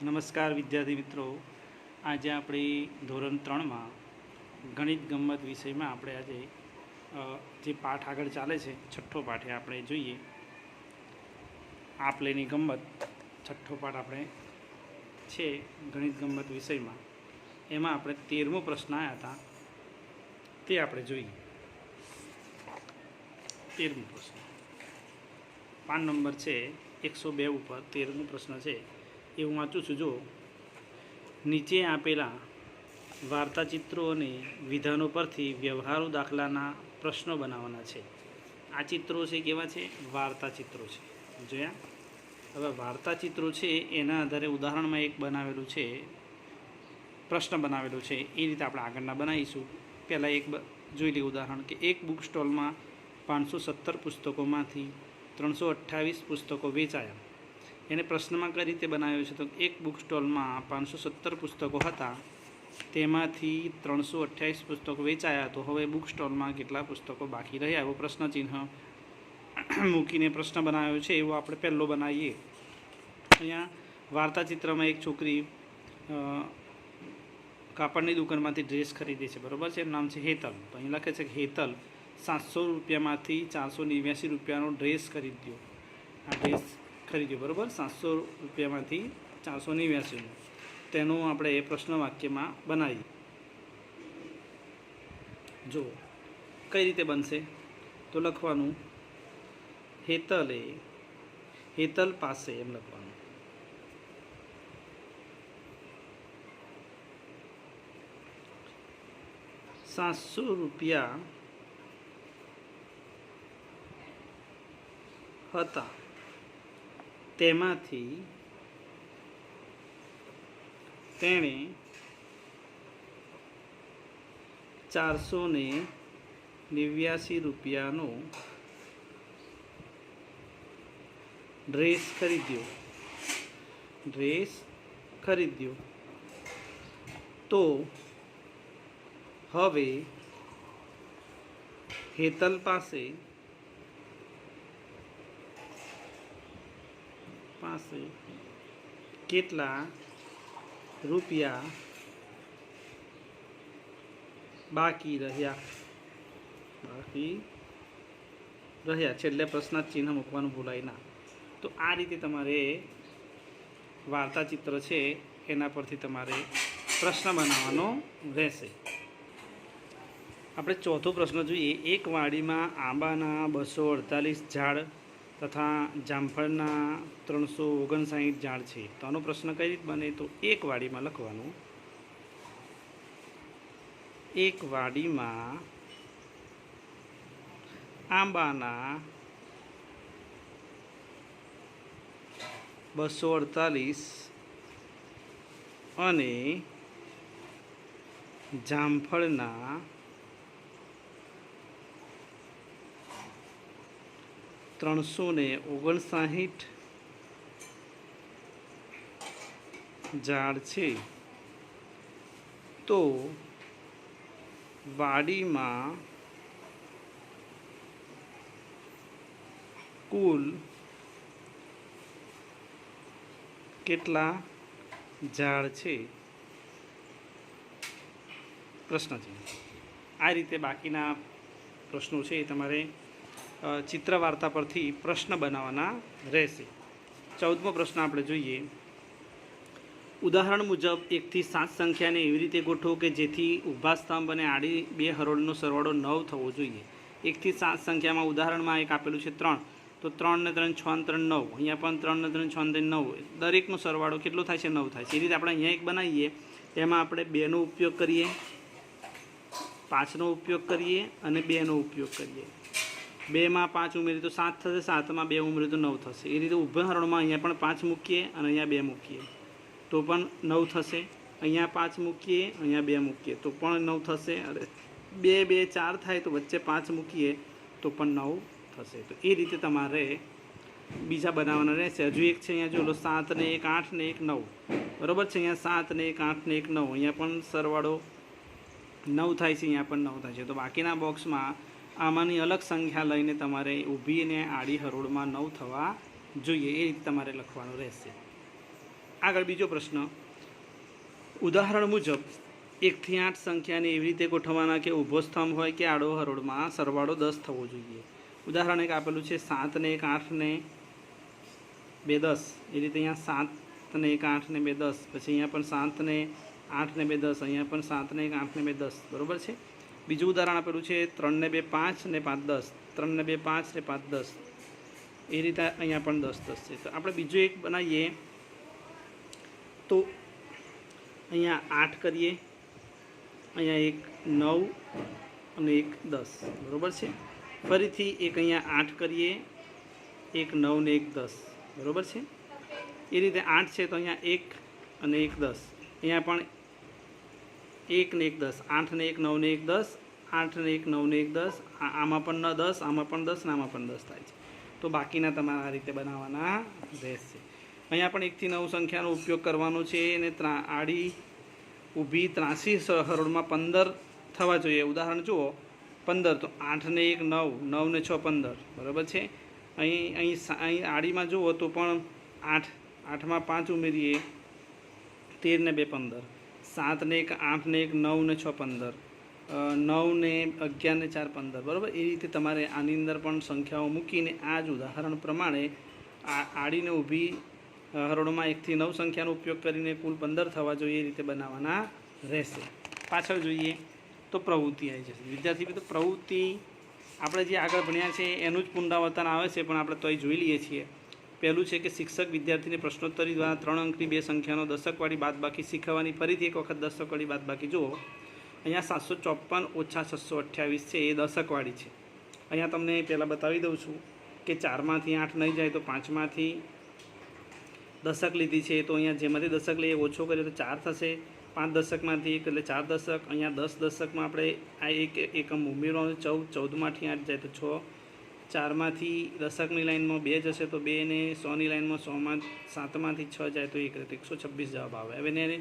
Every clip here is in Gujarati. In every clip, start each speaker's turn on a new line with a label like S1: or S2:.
S1: નમસ્કાર વિદ્યાર્થી મિત્રો, આજે આપણે ધોરણ 3માં ગણિત ગમ્મત વિષયમાં આપણે આજે જે પાઠ આગળ ચાલે છે છઠ્ઠો પાઠ એ આપણે જોઈએ. આપલેની ગમ્મત છઠ્ઠો પાઠ આપણે છે ગણિત ગમ્મત વિષયમાં. એમાં આપણે 13મો પ્રશ્ન આવ્યા હતા તે આપણે જોઈએ. 13મો પ્રશ્ન પાન નંબર છે 102 ઉપર 13મો પ્રશ્ન છે એ હું વાંચું છું. જો નીચે આપેલા વાર્તાચિત્રો અને વિધાનો પરથી વ્યવહારુ દાખલાના પ્રશ્નો બનાવવાના છે. આ ચિત્રો છે કેવા છે? વાર્તાચિત્રો છે. જોયા? હવે વાર્તાચિત્રો છે એના આધારે ઉદાહરણમાં એક બનાવેલું છે, પ્રશ્ન બનાવેલો છે, એ રીતે આપણે આગળના બનાવીશું. પહેલાં એક જોઈ લઈએ ઉદાહરણ કે એક બુક સ્ટોલમાં 517 પુસ્તકોમાંથી 328 પુસ્તકો વેચાયા. એને પ્રશ્નમાં કઈ રીતે બનાવ્યો છે? તો એક બુક સ્ટોલમાં 517 પુસ્તકો હતા, તેમાંથી 328 પુસ્તકો વેચાયા. તો હવે બુક સ્ટોલમાં કેટલા પુસ્તકો બાકી રહ્યા એવો પ્રશ્ન ચિહ્ન મૂકીને પ્રશ્ન બનાવ્યો છે. એવો આપણે પહેલો બનાવીએ. અહીંયા વાર્તાચિત્રમાં એક છોકરી કાપડની દુકાનમાંથી ડ્રેસ ખરીદે છે, બરાબર છે. એનું નામ છે હેતલ. તો અહીં લખે છે કે હેતલ 700 રૂપિયામાંથી 489 રૂપિયાનો ડ્રેસ ખરીદ્યો. આ ડ્રેસ ખરીદ્યો, બરાબર. 700 રૂપિયામાંથી 489. તેનું આપણે એ પ્રશ્ન વાક્યમાં બનાવીએ. જો કઈ રીતે બનશે તો લખવાનું હેતલ પાસે, એમ લખવાનું. ₹700 હતા, તેમાંથી તેણે 489 રૂપિયાનો ડ્રેસ ખરીદ્યો. તો હવે હેતલ પાસે કેટલા રૂપિયા બાકી રહ્યા છે. એટલે પ્રશ્ન ચિહ્ન મૂકવાનું ભૂલાય ના. તો આ રીતે તમારે વાર્તાચિત્ર છે એના પરથી તમારે પ્રશ્ન બનાવવાનો રહેશે. આપણે ચોથો પ્રશ્ન જોઈએ. એક વાડીમાં આંબાના 248 ઝાડ તથા જામફળના 359 ઝાડ છે. તો આનો પ્રશ્ન કઈ રીતે બને? તો એક વાડીમાં લખવાનું, એક વાડીમાં આંબાના 248 અને જામફળના 359 ઝાડ છે. તો વાડીમાં કુલ કેટલા ઝાડ છે? પ્રશ્ન છે. આ રીતે બાકીના પ્રશ્નો છે એ તમારે ચિત્ર વાર્તા પરથી પ્રશ્ન બનાવવાના રહેશે. 14મો પ્રશ્ન આપણે જોઈએ. ઉદાહરણ મુજબ 1 થી 7 સંખ્યાને એવી રીતે ગોઠવો કે જેથી ઊભા સ્તંભ અને આડી બે હરોળનો સરવાળો 9 થવો જોઈએ. 1 થી 7 સંખ્યામાં ઉદાહરણમાં એક આપેલું છે 3. તો 3 ને 3 6 ને 3 9. અહીંયા પણ 3 ને 3 6 ને 3 9. દરેકનો સરવાળો કેટલો થાય છે? 9 થાય છે. એ રીતે આપણે અહીંયા એક બનાવીએ. એમાં આપણે 2નો ઉપયોગ કરીએ, 5નો ઉપયોગ કરીએ અને 2નો ઉપયોગ કરીએ. 2માં 5 ઉમેરીએ તો 7 થશે, 7માં 2 ઉમેરીએ તો 9 થશે. એ રીતે ઊભા હરોળમાં અહીંયા પણ 5 મૂકીએ અને અહીંયા 2 મૂકીએ તો પણ 9 થશે. અહીંયા 5 મૂકીએ, અહીંયા 2 મૂકીએ તો પણ 9 થશે. અરે 2 2 4 થાય તો વચ્ચે 5 મૂકીએ તો પણ 9 થશે. તો એ રીતે તમારે બીજા બનાવવાના રહેશે. હજુ એક છે અહીંયા જો 7 ને 1 8 ને 1 9, બરાબર છે. અહીંયા 7 ને 1 8 ને 1 9. અહીંયા પણ સરવાળો 9 થાય છે, અહીંયા પણ 9 થાય છે. તો બાકીના બોક્સમાં આમાંની અલગ સંખ્યા લઈને તમારે ઊભી અને આડી હરોળમાં 9 થવા જોઈએ. એ રીતે તમારે લખવાનું રહેશે. આગળ બીજો પ્રશ્ન, ઉદાહરણ મુજબ 1 થી 8 સંખ્યાને એવી રીતે ગોઠવવાના કે ઊભો સ્તંભ હોય કે આડો હરોળમાં સરવાળો 10 થવો જોઈએ. ઉદાહરણ એક આપેલું છે 7 ને 1 8 ને 2 10. એ રીતે અહીંયા 7 ને 1 8 ને 2 10. પછી અહીંયા પણ 7 ને 8 ને 2 10. અહીંયા પણ 7 ને 1 8 ને 2 10. બરાબર છે. બીજું ઉદાહરણ આપેલું છે 3 ને 2 5 ને 5 10. 3 ને 2 5 ને 5 10. એ રીતે અહીંયા પણ 10 10 છે. તો આપણે બીજું એક બનાવીએ, તો અહીંયા 8 કરીએ, અહીંયા એક 9 અને એક 10. બરાબર છે. ફરીથી એક અહીંયા 8 કરીએ, એક 9 ને એક 10. બરાબર છે. એ રીતે 8 છે તો અહીંયા 1 અને 1 10. અહીંયા પણ 1 ને 1 10. 8 ને 1 9 ને 1 10. 8 ને 1 9 ને 1 10. આમાં પણ 10, આમાં પણ 10 ને આમાં પણ 10 થાય છે. તો બાકીના તમારે આ રીતે બનાવવાના રહેશે. અહીંયા પણ 1 થી 9 સંખ્યાનો ઉપયોગ કરવાનો છે અને આડી ઊભી ત્રાસી હરોળમાં 15 થવા જોઈએ. ઉદાહરણ જુઓ, 15 તો 8 ને 1 9, 9 ને 6 15. બરાબર છે. અહીં આડીમાં જુઓ તો પણ 8, 8માં 5 ઉમેરીએ, 13 ને 2 15. 7 ને 1 8 ને 1 9 ને 6 15. 9 ને 11 ને 4 15. બરાબર. એ રીતે તમારે આની અંદર પણ સંખ્યાઓ મૂકીને આ જ ઉદાહરણ પ્રમાણે આડીને ઊભી હરોળમાં 1 થી 9 સંખ્યાનો ઉપયોગ કરીને કુલ 15 થવા જોઈએ એ રીતે બનાવવાના રહેશે. પાછળ જોઈએ તો પ્રવૃત્તિ આવી જશે. વિદ્યાર્થી મિત્રો, પ્રવૃત્તિ આપણે જે આગળ ભણ્યા છે એનું જ પુનરાવર્તન આવે છે, પણ આપણે તોય જોઈ લઈએ છીએ. પહેલું છે કે શિક્ષક વિદ્યાર્થીને પ્રશ્નોત્તરી દ્વારા 3 અંકની 2 સંખ્યાનો દશકવાળી બાદબાકી શીખવવાની. ફરીથી એક વખત દશકવાળી બાદબાકી જુઓ. અહીંયા 754 ઓછા 628 છે, એ દશકવાળી છે. અહીંયા તમને પહેલાં બતાવી દઉં છું કે 4માંથી 8 નહીં જાય તો 5માંથી દશક લીધી છે, તો અહીંયા જેમાંથી દશક લઈએ ઓછો કરીએ તો 4 થશે. 5 દશકમાંથી 1 એટલે 4 દશક. અહીંયા 10 દશકમાં આપણે આ એક એકમ ઉમેરવાનું. 14, 14માંથી 8 જાય તો 6. 4માંથી દશકની લાઇનમાં 2 જશે તો 2 ને 100ની લાઇનમાં 100માં 7માંથી 6 જાય તો 1 એટલે 126 જવાબ આવે. હવે એને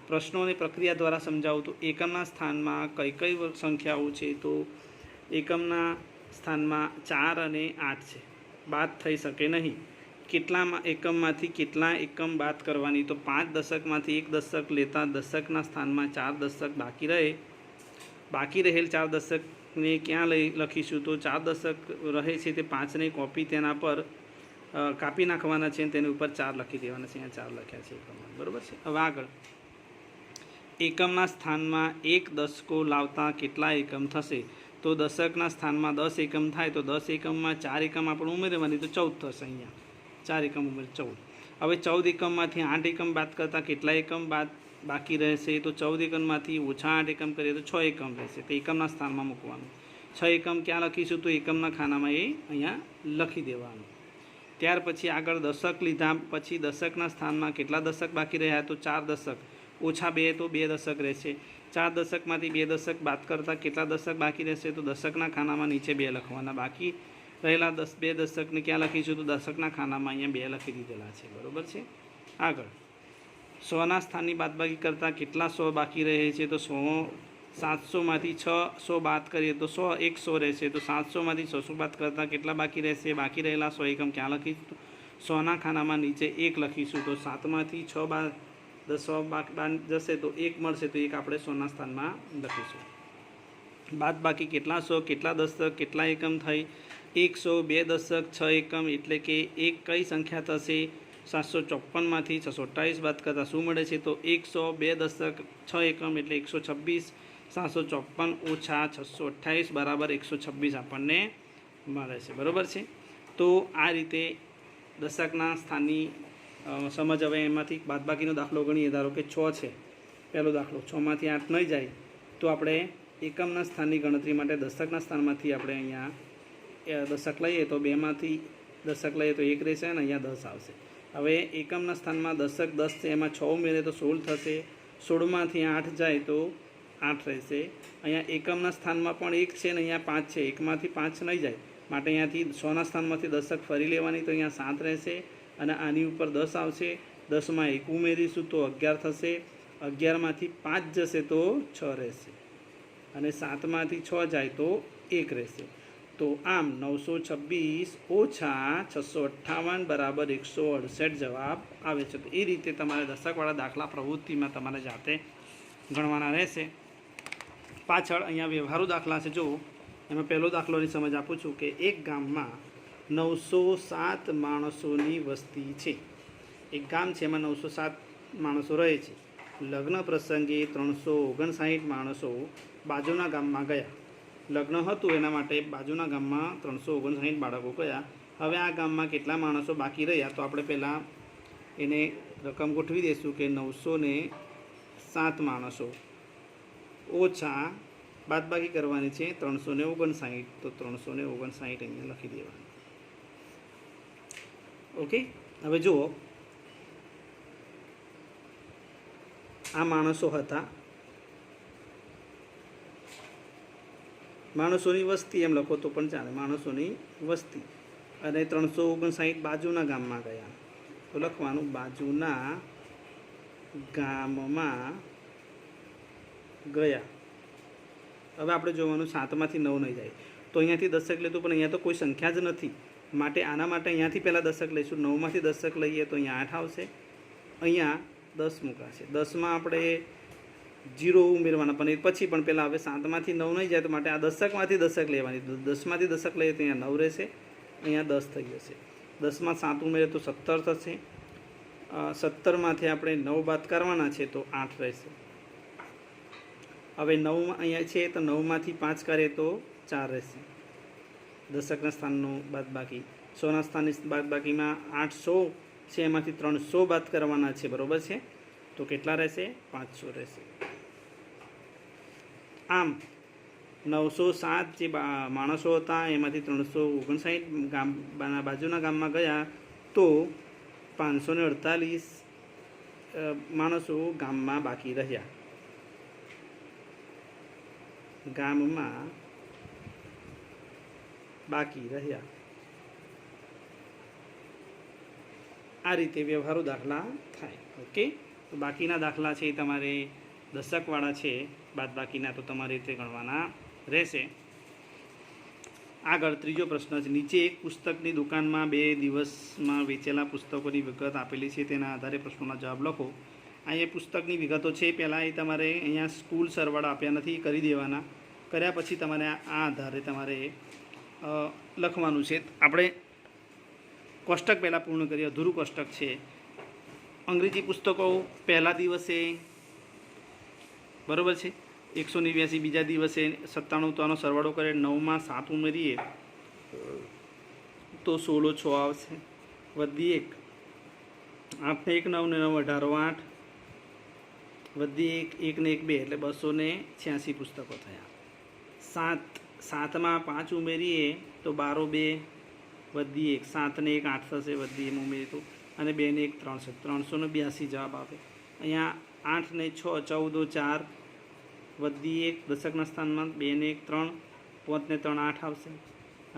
S1: પ્રશ્નોની પ્રક્રિયા દ્વારા સમજાવું તો એકમના સ્થાનમાં કઈ કઈ સંખ્યાઓ છે, તો એકમના સ્થાનમાં 4 અને 8 છે, બાદ થઈ શકે નહીં. કેટલામાં એકમમાંથી કેટલા એકમ બાદ કરવાની, તો 5 દશકમાંથી 1 દશક લેતા દશકના સ્થાનમાં 4 દશક બાકી રહે. બાકી રહેલ 4 દશકને ક્યાં લખીશું, તો 4 દશક રહે છે તે 5ને કોપી તેના પર કાપી નાખવાના છે અને તેની ઉપર 4 લખી દેવાના છે. અહીંયા 4 લખ્યા છે એકમમાં. બરાબર છે. હવે આગળ, એકમના સ્થાનમાં 1 દશકો લાવતા કેટલા એકમ થશે, તો દશકના સ્થાનમાં 10 એકમ થાય તો 10 એકમમાં 4 એકમ આપણે ઉમેરવાની તો 14 થશે. અહીંયા 4 એકમ ઉમેર 14. હવે 14 એકમમાંથી 8 એકમ બાદ કરતાં કેટલા એકમ બાકી રહેશે, તો 14 એકમમાંથી ઓછા 8 એકમ કરીએ તો 6 એકમ રહેશે. તો એકમના સ્થાનમાં મૂકવાનું. 6 એકમ ક્યાં લખીશું, તો એકમના ખાનામાં એ અહીંયા લખી દેવાનું. ત્યાર પછી આગળ દશક લીધા પછી દશકના સ્થાનમાં કેટલા દશક બાકી રહ્યા, તો 4 દશક. ઓછા 2 તો 2 દશક રહેશે. 4 દશકમાંથી 2 દશક બાદ કરતાં કેટલા દશક બાકી રહેશે, તો દશકના ખાનામાં નીચે 2 લખવાના. બાકી રહેલા 2 દશકને ક્યાં લખીશું, તો દશકના ખાનામાં અહીંયા 2 લખી દીધેલા છે. બરાબર છે. આગળ 100ના સ્થાનની બાદબાકી કરતાં કેટલા 100 બાકી રહે છે, તો 700માંથી 600 બાદ કરીએ તો 100 રહેશે. તો 700માંથી 600 બાદ કરતાં કેટલા બાકી રહેશે, બાકી રહેલા 100 એકમ ક્યાં લખીશું, 100ના ખાનામાં નીચે 1 લખીશું. તો 7માંથી 6 બાદ 100 બાદ જશે તો 1 મળશે, તો 1 આપણે 100ના સ્થાનમાં લખીશું. બાદ બાકી કેટલા 100, કેટલા દશક, કેટલા એકમ થઈ, 100, 2 દશક, 6 એકમ, એટલે કે એક કઈ સંખ્યા થશે. 754માંથી 628 બાદ કરતાં શું મળે છે, તો 100, 2 દશક, 6 એકમ એટલે 126. 754 ઓછા 628 બરાબર 126 આપણને મળે છે. બરાબર છે. તો આ રીતે દશકના સ્થાનની સમજ. હવે એમાંથી બાદબાકીનો દાખલો ગણીએ. ધારો કે 6 છે પહેલો દાખલો. 6માંથી 8 નહીં જાય તો આપણે એકમના સ્થાનની ગણતરી માટે દશકના સ્થાનમાંથી આપણે અહીંયા દશક લઈએ તો 2માંથી દશક લઈએ તો 1 રહેશે અને અહીંયા 10 આવશે. હવે એકમના સ્થાનમાં દશક 10 છે, એમાં 6 ઉમેરે તો 16 થશે. 16માંથી 8 જાય તો 8 રહેશે. અહીંયા એકમના સ્થાનમાં પણ 1 છે ને અહીંયા 5 છે, 1માંથી 5 નહીં જાય માટે અહીંયાથી 100ના સ્થાનમાંથી દશક ફરી લેવાની, તો અહીંયા 7 રહેશે અને આની ઉપર 10 આવશે. 10માં 1 ઉમેરીશું તો 11 થશે. 11માંથી 5 જશે તો 6 રહેશે અને 7માંથી 6 જાય તો 1 રહેશે. તો આમ 926 ઓછા 658 બરાબર 168 જવાબ આવે છે. તો એ રીતે તમારે દશકવાળા દાખલા પ્રવૃત્તિમાં તમારે જાતે ગણવાના રહેશે. પાછળ અહીંયા વ્યવહારુ દાખલા છે. જો એમાં પહેલો દાખલોની સમજ આપું છું કે એક ગામમાં 907 માણસોની વસ્તી છે. એક ગામ છે, એમાં 907 માણસો રહે છે. લગ્ન પ્રસંગે 359 માણસો બાજુના ગામમાં ગયા. લગ્ન હતું એના માટે બાજુના ગામમાં 359 બાળકો ગયા. હવે આ ગામમાં કેટલા માણસો બાકી રહ્યા, તો આપણે પહેલાં એને રકમ ગોઠવી દઈશું કે 907 માણસો ઓછા બાદબાકી કરવાની છે 359. તો 359 અહીંયા લખી દેવાનું. ઓકે, હવે જુઓ આ માણસો હતા. માણસોની વસ્તી એમ લખો તો પણ ચાલે, માણસોની વસ્તી. અને 359 બાજુના ગામમાં ગયા, તો લખવાનું બાજુના ગામમાં ગયા. હવે આપણે જોવાનું 7માંથી 9 નહીં જાય, તો અહીંયાથી દશક લેતું, પણ અહીંયા તો કોઈ સંખ્યા જ નથી. માટે આના માટે અહીંયાથી પહેલાં દશક લઈશું. 9માંથી દશક લઈએ તો અહીંયા 8 આવશે, અહીંયા 10 મૂકાશે. 10માં આપણે 0 ઉમેરવાના, પણ એ પછી પણ પહેલાં હવે 7માંથી 9 નહીં જાય, તો માટે આ દશકમાંથી દશક લેવાની. 10માંથી દશક લઈએ તો અહીંયા 9 રહેશે, અહીંયા 10 થઈ જશે. 10માં 7 ઉમેરે તો 17 થશે. 17માંથી આપણે 9 બાદ કરવાના છે તો 8 રહેશે. હવે 9 અહીંયા છે તો 9માંથી 5 કરીએ તો 4 રહેશે. દશકના સ્થાનનું બાદબાકી, 100ના સ્થાનની બાદબાકીમાં 800 છે, એમાંથી 300 બાદ કરવાના છે. બરાબર છે, તો કેટલા રહેશે? 500 રહેશે. આમ 907 જે માણસો હતા એમાંથી 359 બાજુના ગામમાં ગયા, તો 548 માણસો ગામમાં બાકી રહ્યા. ગામમાં બાકી રહ્યા. આ રીતે વ્યવહારુ દાખલા થાય. ઓકે, તો બાકીના દાખલા છે એ તમારે દશકવાળા છે, બાદ બાકીના તો તમારી રીતે ગણવાના રહેશે. આગળ ત્રીજો પ્રશ્ન છે. નીચે એક પુસ્તકની દુકાનમાં 2 દિવસમાં વેચેલા પુસ્તકોની વિગત આપેલી છે, તેના આધારે પ્રશ્નોના જવાબ લખો. અહીંયા પુસ્તકની વિગતો છે. પહેલાં એ તમારે અહીંયા સ્કૂલ સરવાળા આપ્યા નથી, કરી દેવાના. કર્યા પછી તમારે આ આધારે તમારે લખવાનું છે. આપણે કોષ્ટક પહેલાં પૂર્ણ કરીએ. અધૂરું કોષ્ટક છે. અંગ્રેજી પુસ્તકો પહેલા દિવસે બરાબર છે 189, બીજા દિવસે 97, તો આનો સરવાળો કરે 9માં 7 ઉમેરીએ તો 16 6 આવશે. વધી 1 8 ને 1 9 ને 9 18 8 વધી 1 ને 1 2 એટલે 286 પુસ્તકો થયા. 7માં 5 ઉમેરીએ તો 12 2 વધી 1 7 ને 1 8 થશે, વધી એમ ઉમેરી તો, અને 2 ને 1 3 છે, 382 જવાબ આવે. અહીંયા 8 ને 6 14 4 વધી 1 દશકના સ્થાનમાં 2 ને 1 3 5 ને 3 8 આવશે,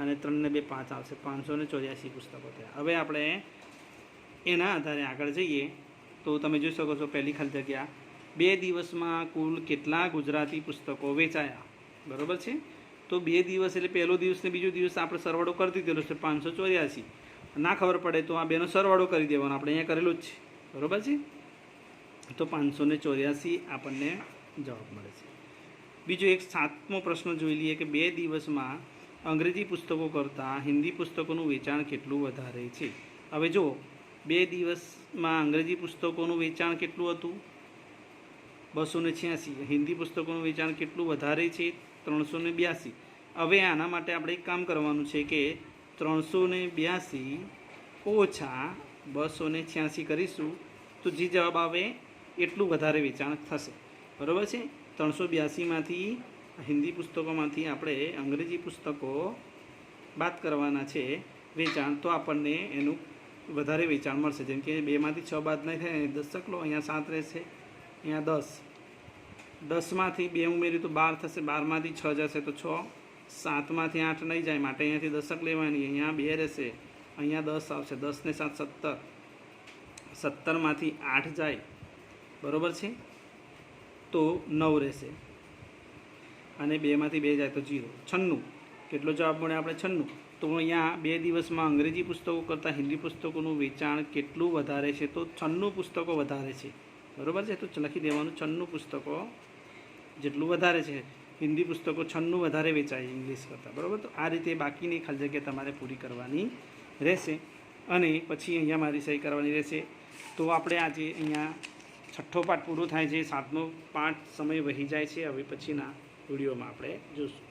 S1: અને 3 ને 2 5 આવશે. 584 પુસ્તકો થયા. હવે આપણે એના આધારે આગળ જઈએ તો તમે જોઈ શકો છો પહેલી ખાલી જગ્યા 2 દિવસમાં કુલ કેટલા ગુજરાતી પુસ્તકો વેચાયા. બરાબર છે, તો 2 દિવસ એટલે પહેલો દિવસ ને બીજો દિવસ આપણે સરવાળો કરી દીધેલો છે 584. ના ખબર પડે તો આ બેનો સરવાળો કરી દેવાનો, આપણે અહીંયા કરેલું જ છે. બરાબર છે, તો 584 આપણને જવાબ મળે છે. બીજો એક 7મો પ્રશ્ન જોઈ લઈએ કે 2 દિવસમાં અંગ્રેજી પુસ્તકો કરતાં હિન્દી પુસ્તકોનું વેચાણ કેટલું વધારે છે. હવે જો 2 દિવસમાં અંગ્રેજી પુસ્તકોનું વેચાણ કેટલું હતું? 286. હિન્દી પુસ્તકોનું વેચાણ કેટલું વધારે છે? 382. હવે આના માટે આપણે એક કામ કરવાનું છે કે 382 ઓછા 286 કરીશું તો જે જવાબ આવે એટલું વધારે વેચાણ થશે. બરાબર છે, 382માંથી હિન્દી પુસ્તકોમાંથી આપણે અંગ્રેજી પુસ્તકો બાદ કરવાના છે વેચાણ, તો આપણને એનું વધારે વેચાણ મળશે. જેમ કે 2માંથી 6 બાદ નહીં થાય, 10 લો, અહીંયા 7 રહેશે, અહીંયા 10. 10માંથી 2 ઉમેરી તો 12 થશે, 12માંથી 6 જશે તો 6, 7માંથી 8 નહીં જાય માટે અહીંયાથી દશક લેવાની, અહીંયા 2 રહેશે, અહીંયા 10 આવશે, 10 ને 7 17, 17માંથી 8 જાય. બરાબર છે, તો 9 રહેશે, અને 2માંથી 2 જાય તો 0. 96. કેટલો જવાબ મળે આપણે 96. તો અહીંયા 2 દિવસમાં અંગ્રેજી પુસ્તકો કરતાં હિન્દી પુસ્તકોનું વેચાણ કેટલું વધારે છે? તો 96 પુસ્તકો વધારે છે. બરાબર છે, તો લખી દેવાનું 96 પુસ્તકો જેટલું વધારે છે. હિન્દી પુસ્તકો 96 વધારે વેચાય ઇંગ્લિશ કરતાં. બરાબર, તો આ રીતે બાકીની ખાલી જગ્યા તમારે પૂરી કરવાની રહેશે અને પછી અહીંયા મારી સહી કરવાની રહેશે. તો આપણે આજે અહીંયા 6થો પાઠ પૂરો થાય છે. 7મો પાઠ સમય વહી જાય છે. હવે પછીના વિડીયોમાં આપણે જોઈશું.